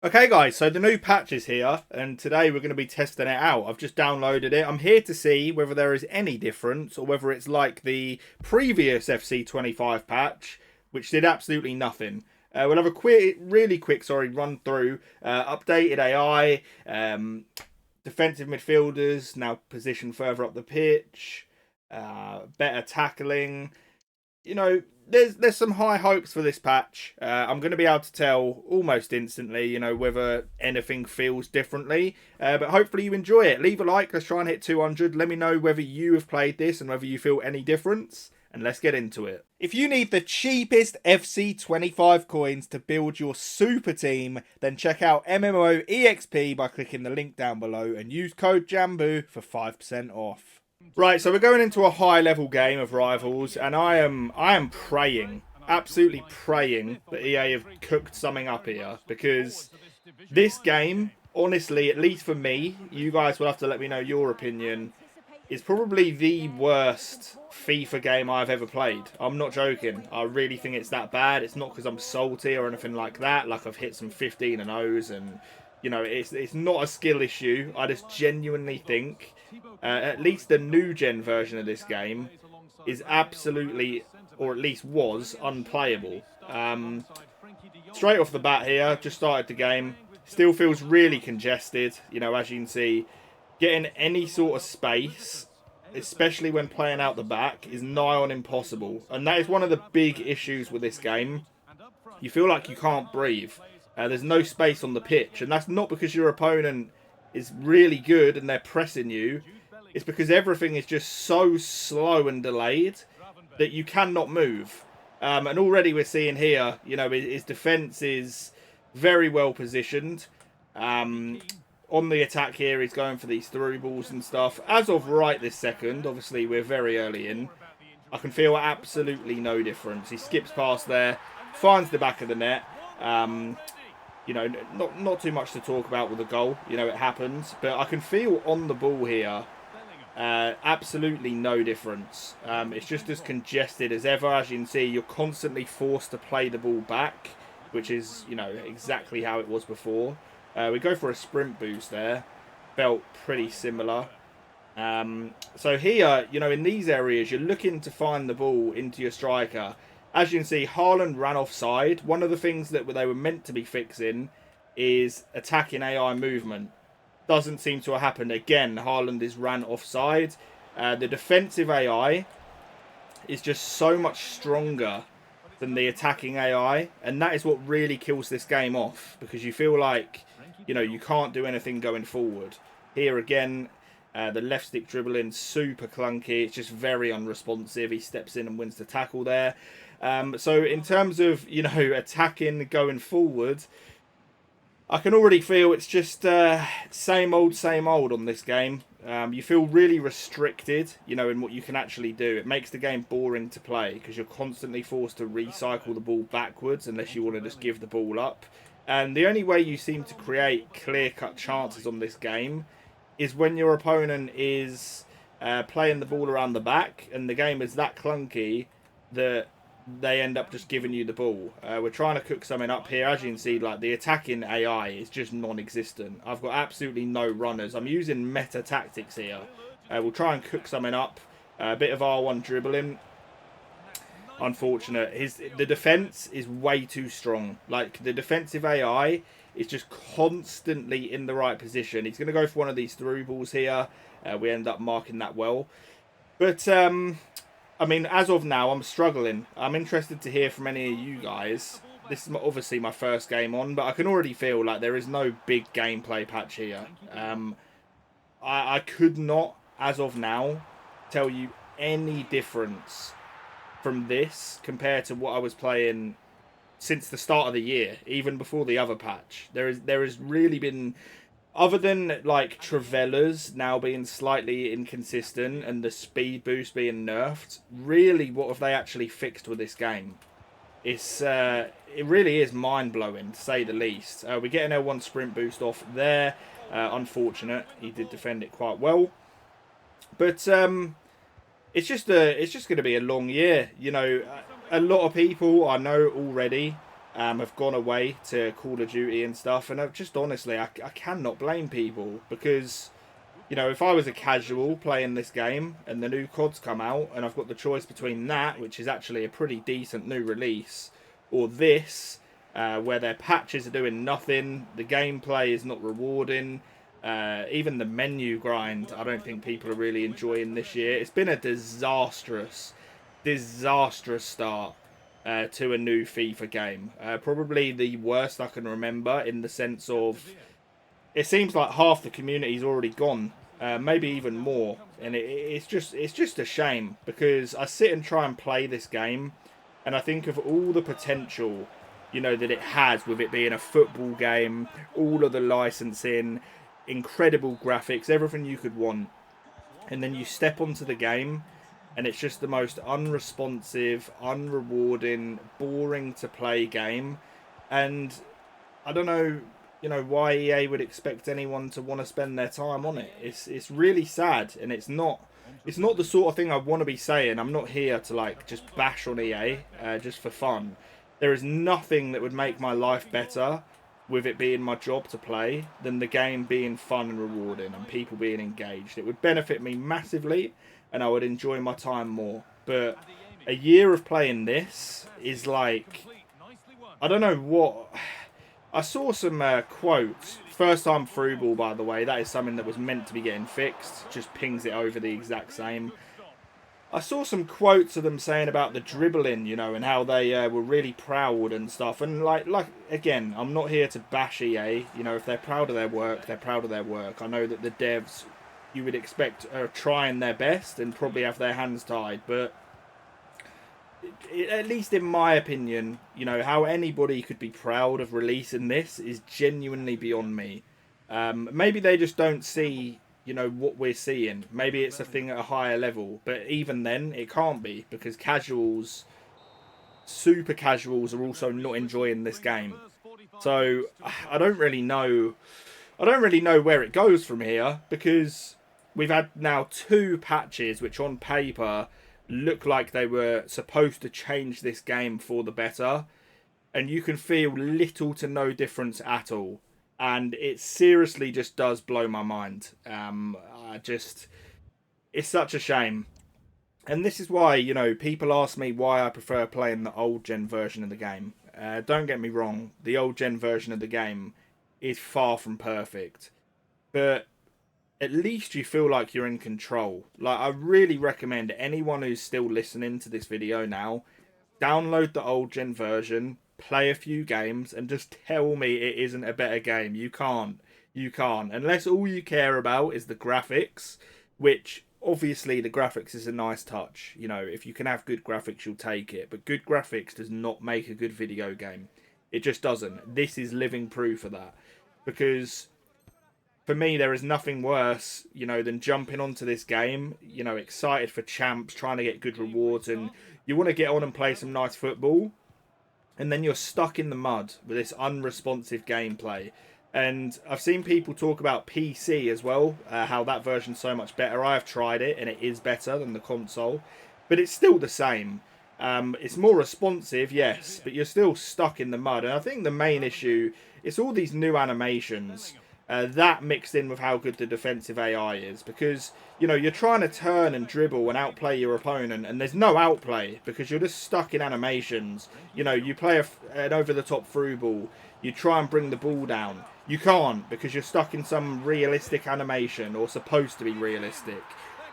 Okay guys, so the new patch is here and today we're going to be testing it out. I've just downloaded it. I'm here to see whether there is any difference or whether it's like the previous FC25 patch, which did absolutely nothing. We'll have a really quick run through. Updated AI, defensive midfielders now positioned further up the pitch, better tackling. There's some high hopes for this patch. I'm going to be able to tell almost instantly, whether anything feels differently. But hopefully you enjoy it. Leave a like. Let's try and hit 200. Let me know whether you have played this and whether you feel any difference. And let's get into it. If you need the cheapest FC25 coins to build your super team, then check out MMOEXP by clicking the link down below and use code JambooUK for 5% off. Right, so we're going into a high-level game of Rivals, and I am praying, absolutely praying that EA have cooked something up here, because this game, honestly, at least for me, you guys will have to let me know your opinion, is probably the worst FIFA game I've ever played. I'm not joking. I really think it's that bad. It's not because I'm salty or anything like that. Like, I've hit some 15 and O's, and it's not a skill issue. I just genuinely think at least the new gen version of this game is absolutely, or at least was, unplayable. Straight off the bat here, just started the game. Still feels really congested, as you can see. Getting any sort of space, especially when playing out the back, is nigh on impossible. And that is one of the big issues with this game. You feel like you can't breathe. There's no space on the pitch. And that's not because your opponent is really good and they're pressing you. It's because everything is just so slow and delayed that you cannot move. And already we're seeing here, his defence is very well positioned. On the attack here, he's going for these through balls and stuff. As of right this second, obviously we're very early in, I can feel absolutely no difference. He skips past there, finds the back of the net. Not too much to talk about with the goal. It happens. But I can feel on the ball here, absolutely no difference. It's just as congested as ever. As you can see, you're constantly forced to play the ball back, which is, exactly how it was before. We go for a sprint boost there. Felt pretty similar. So here, in these areas, you're looking to find the ball into your striker. As you can see, Haaland ran offside. One of the things that they were meant to be fixing is attacking AI movement. Doesn't seem to have happened. Again, Haaland is ran offside. The defensive AI is just so much stronger than the attacking AI. And that is what really kills this game off. Because you feel like, you can't do anything going forward. Here again, the left stick dribbling, super clunky. It's just very unresponsive. He steps in and wins the tackle there. So in terms of, attacking going forward, I can already feel it's just same old on this game. You feel really restricted, in what you can actually do. It makes the game boring to play because you're constantly forced to recycle the ball backwards unless you want to just give the ball up. And the only way you seem to create clear-cut chances on this game is when your opponent is playing the ball around the back and the game is that clunky that they end up just giving you the ball. We're trying to cook something up here. As you can see, like the attacking AI is just non-existent. I've got absolutely no runners. I'm using meta tactics here. We'll try and cook something up. A bit of R1 dribbling. Unfortunate. The defense is way too strong. Like the defensive AI is just constantly in the right position. He's going to go for one of these through balls here. We end up marking that well. But I mean, as of now, I'm struggling. I'm interested to hear from any of you guys. This is obviously my first game on, but I can already feel like there is no big gameplay patch here. I could not, as of now, tell you any difference from this compared to what I was playing since the start of the year, even before the other patch. There has really been, other than like Travella's now being slightly inconsistent and the speed boost being nerfed, really what have they actually fixed with this game? It really is mind-blowing, to say the least. We get an L1 sprint boost off there. Unfortunate. He did defend it quite well. But it's just going to be a long year. A lot of people I know already have gone away to Call of Duty and stuff, and I've just honestly, I cannot blame people, because, you know, if I was a casual playing this game and the new CODs come out and I've got the choice between that, which is actually a pretty decent new release, or this, where their patches are doing nothing, the gameplay is not rewarding, even the menu grind, I don't think people are really enjoying this year. It's been a disastrous start to a new FIFA game. Probably the worst I can remember, in the sense of, it seems like half the community's already gone, maybe even more, and it's just a shame, because I sit and try and play this game, and I think of all the potential, you know, that it has, with it being a football game, all of the licensing, incredible graphics, everything you could want, and then you step onto the game, and it's just the most unresponsive, unrewarding, boring to play game, and I don't know, you know, why EA would expect anyone to want to spend their time on it. It's really sad, and it's not the sort of thing I want to be saying. I'm not here to like just bash on EA just for fun. There is nothing that would make my life better, with it being my job to play, than the game being fun and rewarding and people being engaged. It would benefit me massively, and I would enjoy my time more. But a year of playing this is like, I don't know what. I saw some quotes. First time through ball, by the way. That is something that was meant to be getting fixed. Just pings it over the exact same. I saw some quotes of them saying about the dribbling, you know, and how they were really proud and stuff. And like again, I'm not here to bash EA. You know, if they're proud of their work, they're proud of their work. I know that the devs, you would expect, are trying their best and probably have their hands tied, but at least in my opinion, you know, how anybody could be proud of releasing this is genuinely beyond me. Maybe they just don't see, you know, what we're seeing. Maybe it's a thing at a higher level, but even then it can't be, because casuals, super casuals, are also not enjoying this game. So I don't really know where it goes from here, because we've had now 2 patches which on paper look like they were supposed to change this game for the better, and you can feel little to no difference at all, and it seriously just does blow my mind. It's such a shame, and this is why, you know, people ask me why I prefer playing the old gen version of the game. Don't get me wrong, the old gen version of the game is far from perfect, but at least you feel like you're in control. Like, I really recommend anyone who's still listening to this video now, download the old gen version, play a few games, and just tell me it isn't a better game. You can't. Unless all you care about is the graphics, which obviously the graphics is a nice touch. You know, if you can have good graphics, you'll take it. But good graphics does not make a good video game. It just doesn't. This is living proof of that. Because for me, there is nothing worse, you know, than jumping onto this game, you know, excited for champs, trying to get good rewards, and you want to get on and play some nice football, and then you're stuck in the mud with this unresponsive gameplay. And I've seen people talk about PC as well, how that version's so much better. I have tried it, and it is better than the console, but it's still the same. It's more responsive, yes, but you're still stuck in the mud. And I think the main issue is all these new animations. That mixed in with how good the defensive AI is, because, you know, you're trying to turn and dribble and outplay your opponent, and there's no outplay because you're just stuck in animations. You know, you play an over-the-top through ball, you try and bring the ball down, you can't because you're stuck in some realistic animation, or supposed to be realistic.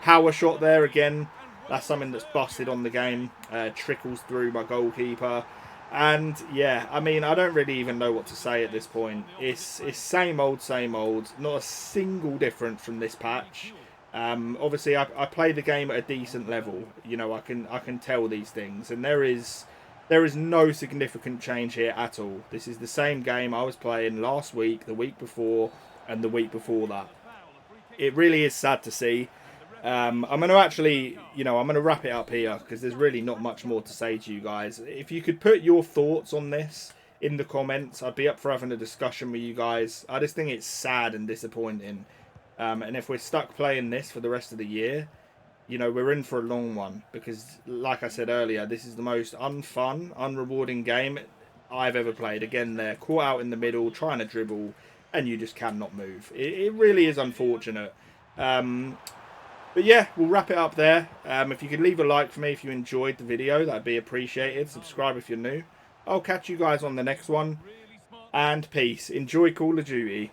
Power shot there again, that's something that's busted on the game, trickles through my goalkeeper. And yeah, I mean, I don't really even know what to say at this point. It's same old, not a single difference from this patch. Obviously, I play the game at a decent level. You know, I can tell these things, and there is no significant change here at all. This is the same game I was playing last week, the week before, and the week before that. It really is sad to see. I'm going to actually, you know, I'm going to wrap it up here, because there's really not much more to say to you guys. If you could put your thoughts on this in the comments, I'd be up for having a discussion with you guys. I just think it's sad and disappointing. And if we're stuck playing this for the rest of the year, you know, we're in for a long one, because, like I said earlier, this is the most unfun, unrewarding game. I've ever played. Again, they're caught out in the middle, trying to dribble, and you just cannot move. It really is unfortunate. But yeah, we'll wrap it up there. If you could leave a like for me if you enjoyed the video, that'd be appreciated. Subscribe if you're new. I'll catch you guys on the next one. And peace. Enjoy Call of Duty.